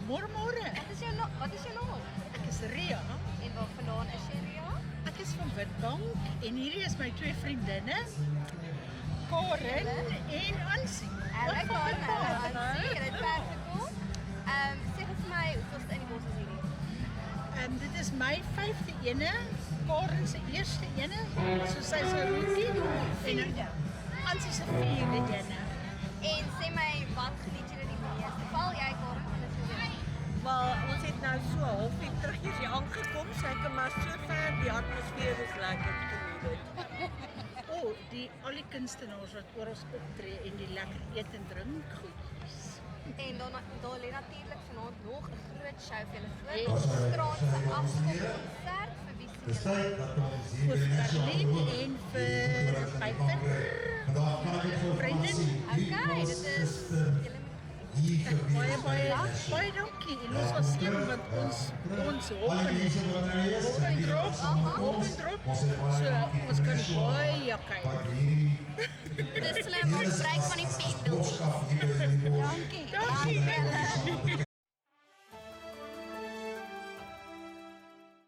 Môre. Wat is jou naam? Ek is Ria. En waar vandaan is jy, Ria? Ek is van Witbank en hierdie is my twee vriendinne, Karen en Ansie. Ek kan Ansie, dit is practical. Sê vir my, hoeveelste in die bos is hierdie? Dit is my 5de ene, Karen se eerste ene, so sy is 'n rookie. En Ansie se 4de ene. En sê my, wat geniet julle die meeste? Val jy, Karen, van dit gewees? Maar ons het nou so halfuur terug hier aangekom, so ek kan maar so ver die atmosfeer is lekker geniet dit. Al die kunstenaars wat oral optree en die lekker eet en drink goedjies. En daar lê natuurlik vanaand nog 'n groot show vir julle voor. Straat se afskopkonsert vir wie sien julle? Vir Berlin en vir Piper. Brendan. Okay, dit is julle Baie dankie. En ons was slim want ons hop en drop. So ons kan baie kyk. Dis slim, ons gebruik van die